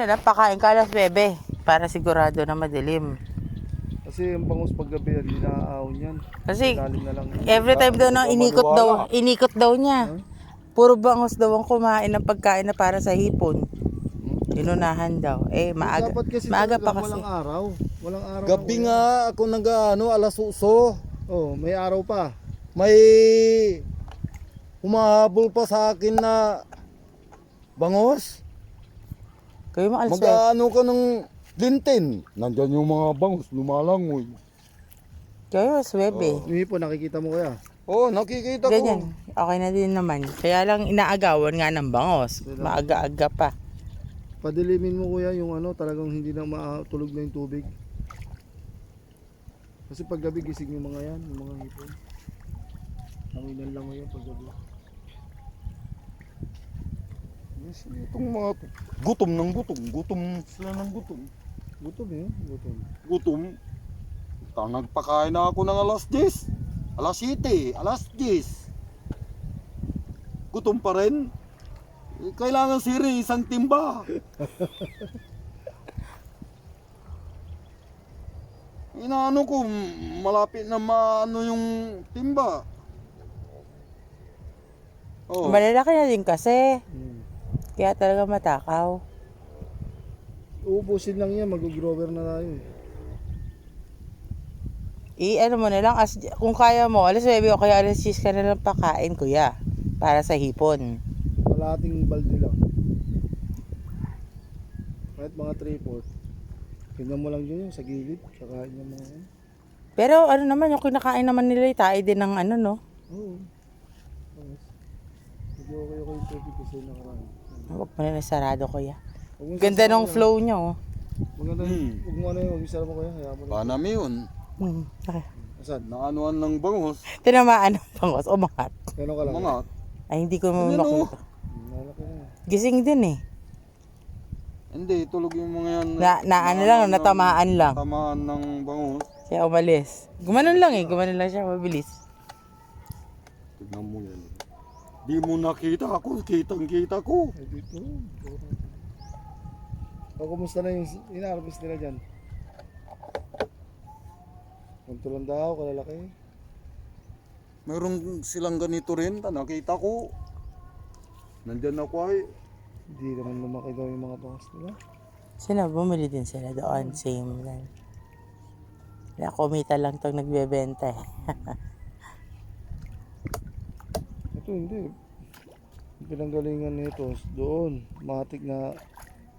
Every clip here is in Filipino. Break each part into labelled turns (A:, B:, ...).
A: Na lang, pakain ka alas 9 para sigurado na madilim.
B: Kasi yung bangus paggabi, hindi naaahon yan.
A: Kasi
B: Ilalim na lang.
A: every time daw na inikot daw niya.
B: Huh?
A: Puro bangus daw ang kumain ng pagkain na para sa hipon. Inunahan daw. Maaga.
B: Dapat kasi
A: Maaga
B: talaga,
A: pa kasi.
B: walang araw. Walang araw.
C: Gabi nga ako alas 8.
B: Oh, may araw pa.
C: May humahabol pa sa akin na bangos.
A: Kayo mga alas 9.
C: Mag-ano ka ng lintin. Nandyan yung mga bangos, lumalangoy.
A: Kayo alas 9.
B: Yung hipon, nakikita mo kaya?
C: Oh, nakikita ko.
A: Ganyan. Okay na din naman. Kaya lang inaagawan nga ng bangos. Maaga-aga pa.
B: Padilimin mo kuya yung ano, talagang hindi na matulog na yung tubig. Kasi paggabi gising yung mga yan, yung mga hipon. Nanginan lang ngayon paggabi.
C: Yes, itong mga gutom ng gutom. Gutom sila ng gutom.
B: Gutom eh, gutom.
C: Gutom. Nagpakain na ako ng alas 10. Alas 7. Alas 10. Gutom pa rin. Kailangan siri isang timba. Inaano ko, malapit na maano yung timba. Oh.
A: Malalaki na din kasi.
B: Hmm.
A: Kaya talaga matakaw.
B: Uubusin lang yan, mag-grower na tayo eh.
A: Ano mo na lang, kung kaya mo, alas 9 o kaya alas 10 ka na lang pakain, kuya. Para sa hipon.
B: Kalahating balde lang. Kahit mga 3/4. Tingnan mo lang yun sa gilid, kakain yung mga yan.
A: Pero ano naman, yung kinakain naman nila, tayo din ng ano, no?
B: Oo. Medyo okay yung tubig kasi nakaraan.
A: Huwag mo na sarado, kuya.
B: Huwag mo
A: Ganda
B: sasama
A: ng
B: yan.
A: flow nyo.
B: Maganda yun. Huwag mo ano yun, huwag isara mo kuya. Hayaan mo lang.
C: Panami yun.
A: Okay.
B: Asan?
C: Naanuan ng bangus.
A: Tinamaan ng bangos, umangat.
B: Gano'n ka lang?
C: Mga
A: Ay, hindi ko
C: Ano?
A: makita.
B: Nalaki na.
A: Gising din eh.
C: hindi, tulog yung mga yan.
A: Ano lang, natamaan lang.
C: Natamaan ng bangus.
A: Kaya umalis. Gumanon lang eh, gumanon lang siya, mabilis.
C: Tignan mo yan. Di mo nakita ako, kitang-kita ko.
B: Ay, dito. O, kumusta na yung inarvest nila dyan? Kuntulan daw, kalalaki.
C: Mayroon silang ganito rin, nakita ko. Nandyan ako ay.
B: Hindi naman lumaki daw yung mga bangas nila.
A: Sila, bumili din sila doon, same lang. Kaya kumita lang itong nagbebenta eh.
B: Ito hindi. Yung pinanggalingan nito doon. Matik na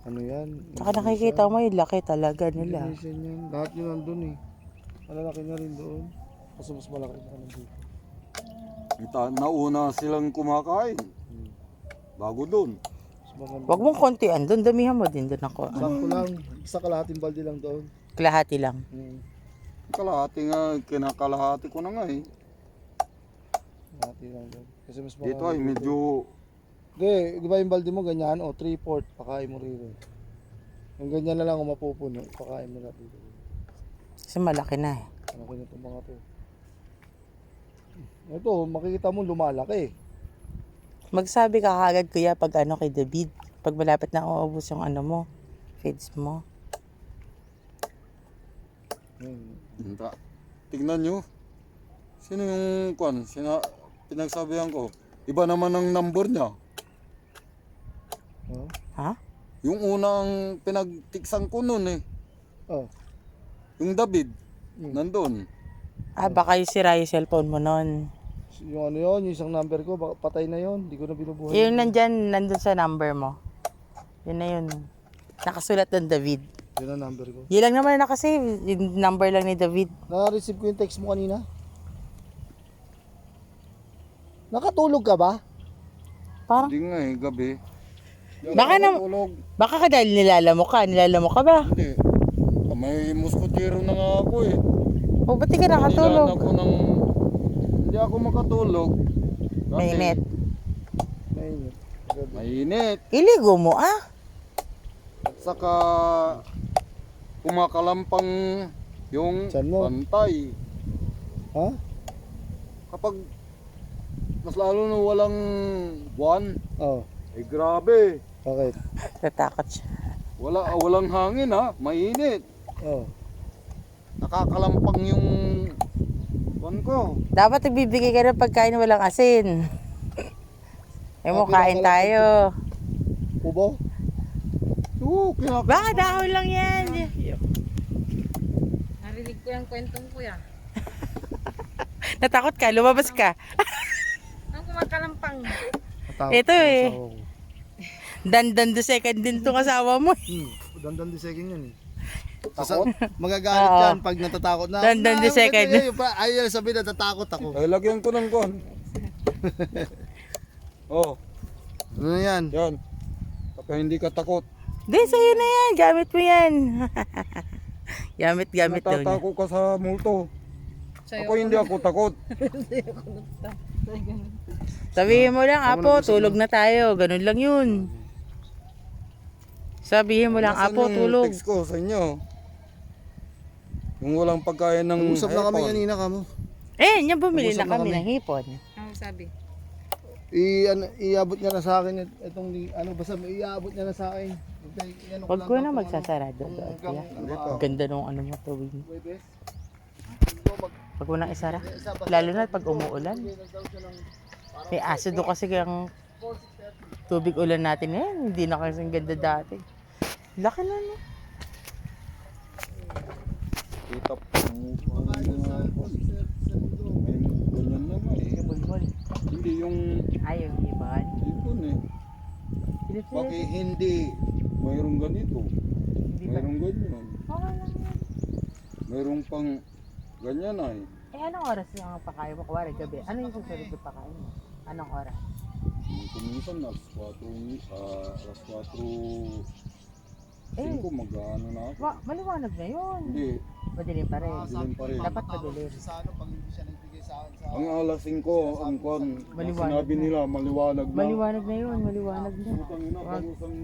B: ano yan.
A: Tsaka nakikita mo yung laki talaga nila.
B: Indonesian yan. Lahat yun nandun eh. Malalaki na rin doon. Kasi mas malaki na nandun.
C: Nauna silang kumakain. Bago doon.
B: Mas maganda.
A: Huwag mong kontian doon, damihan mo din doon ako.
B: Sakto lang. Isa kalahating balde lang doon.
A: Kalahati lang.
C: Kalahati nga, kinakalahati ko na nga eh.
B: Kalahati lang doon. Kasi mas
C: Dito ay medyo.
B: Hindi, di ba yung balde mo ganyan? O 3/4, pakain mo rin. Yung ganyan na lang kung mapupuno, pakain mo na dito.
A: Kasi malaki na eh.
B: Ano ko na itong mga to. Ito, makikita mo lumalaki.
A: Magsabi ka kagad kuya pag ano kay David. Pag malapit na uubos yung ano mo, feeds mo.
C: Tignan nyo. Sino yung kwan? Pinagsabihan ko. Iba naman ang number niya.
B: Oh.
A: Ha?
C: Yung unang pinagtiksan ko nun eh.
B: Oh.
C: Yung David. Nandun.
A: Baka yung sira yung cellphone mo nun.
B: Yung ano yun, yung isang number ko, baka patay na yun. Hindi ko na binubuhay.
A: Yung nandun sa number mo. Yun na yun. Nakasulat ng David.
B: Yun ang number ko.
A: Yun lang naman nakasave. Yung number lang ni David.
B: Na-receive ko yung text mo kanina. Nakatulog ka ba?
A: Parang,
C: Hindi nga eh, gabi.
A: baka ka dahil nilalamo ka. Nilalamo ka ba?
C: Hindi. May muskotero na nga ako eh.
A: O, ba't di ka nakatulog?
C: Hindi ako makatulog. Kasi
A: Mainit.
B: Mainit.
C: Mainit.
A: Iligo mo
C: At saka kumakalampang yung
B: Tiyan mo?
C: bantay.
B: Ha?
C: Kapag mas lalo na walang buwan,
B: Oh.
C: ay grabe.
B: Bakit?
A: Natakot siya.
C: Walang hangin ha, mainit.
B: Oh.
C: Nakakalampang yung kuwan ko.
A: Dapat nagbibigay ka ng pagkain walang asin. Eh mo, kain tayo.
B: Ubo?
C: Oo,
A: Baka dahon lang yan.
D: Narinig ko yung kwentong kuya.
A: Natakot ka, lumabas ka.
D: Ang kumakalampang.
A: Ito eh. Dandan the second din tong asawa mo.
B: Dandan di second yun eh.
C: Takot?
B: Magagalit
A: Oo.
B: yan pag natatakot na.
A: Dandan di second.
B: Ayaw sabi na natatakot ako.
C: Ay, lagyan ko ng kuwan. Oh,
B: Ano na yan?
C: yan. Kapag hindi ka takot.
A: Di, sa'yo na yan. Gamit mo yan. gamit daw niya.
C: Natatako ka sa multo.
D: Sa'yo
C: Ako hindi ako takot.
A: Sabihin mo lang, Apo, tulog na tayo. Ganun lang yun. Sabihin mo lang,
C: Nasaan
A: Apo,
C: yung
A: tulog.
C: text ko sa inyo? Yung walang pagkain ng
B: Usap na kami
C: hipon.
B: kanina kamo.
A: Eh, yan bumili
B: Nag-usap
A: na
B: na
A: kami
B: kami.
A: ng hipon.
D: Ano sabi?
B: Iabot niya na sa akin itong basta iabot niya na sa akin.
A: Huwag ko na magsasarado doon. Kuya.
C: Dito.
A: Ganda nung ano mo tuwing. Huwag mo nang isara. Lalo na pag umuulan. May acido kasi ang tubig ulan natin ngayon. Hindi na kasi ganda dati. Laki na no.
C: Kita po. Ganyan naman eh.
A: Bulbul.
C: Hindi yung
A: Ayaw, ibon.
C: hipon eh. Bakit hindi mayroong ganito?
A: Hindi ba?
C: Mayroong ganyan.
A: Okay lang yan.
C: Mayroong pang ganyan ay.
A: Eh, anong oras yung pakain mo? Kuwari, gabi. Ano yung susunod na pakain mo? Anong oras?
C: Kuminsan alas 4, 5 mag-ano na ako.
A: Maliwanag na yun.
C: Hindi,
A: Madilim pa rin.
C: dilim pa rin.
A: Dapat madilim.
B: Sa ano pag hindi siya nagbigay sa akin sa
C: Ang alas 5, ang kwan,
A: Maliwanag
C: sinabi
A: na.
C: nila, maliwanag na.
A: Maliwanag na yun. Maliwanag na.
C: Putang ina, palusang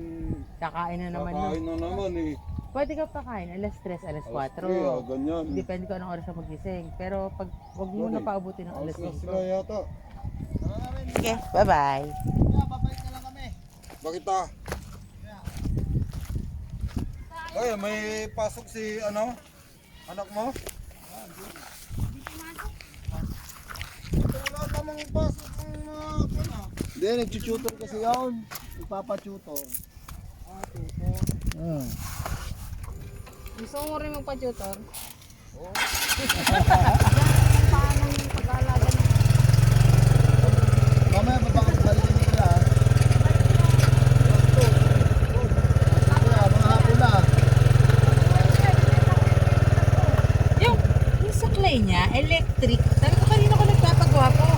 A: Kakain na naman
C: kakain
A: yun.
C: na naman eh.
A: Pwede ka pakain. Alas 3, alas
C: Alas
A: 4.
C: 3, ganyan.
A: Depende ko anong oras ka magising. Pero pag wag mo na paubutin ng alas
C: Alas na
A: 5.
C: sila yata.
A: Sige, bye-bye.
B: babalik na lang kami.
C: Bakit ah? Ay, may pasok si ano? Anak mo? Wala namang pasok ng mga kana.
B: Hindi, nag-tutor kasi yun. Ipapa-tutor.
D: Gusto mo rin magpa-tutor?
B: Mamaya babakit balikin nila. Kaya, mga hapon na.
A: Yung saklay niya, electric. Sabi ko kanina ko nagpapagawa po.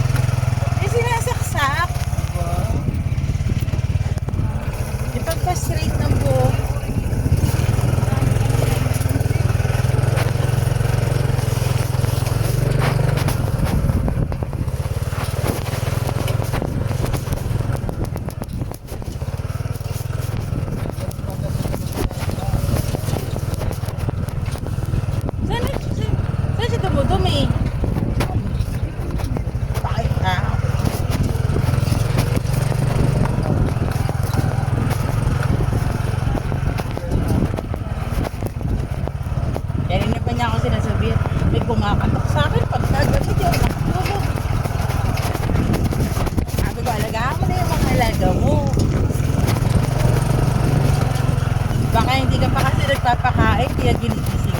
A: Eh, sinasaksak. Ipagpa-straight ng buhok. Saan siya dumudumi? Bakit? Kanina pa niya ako sinasabihan, may kumakatok sa akin pag nagabi di ako nakatulog. Sabi ko, alagaan mo na yung mga alaga mo. Baka hindi ka pa kasi nagpapakain, kaya ginigising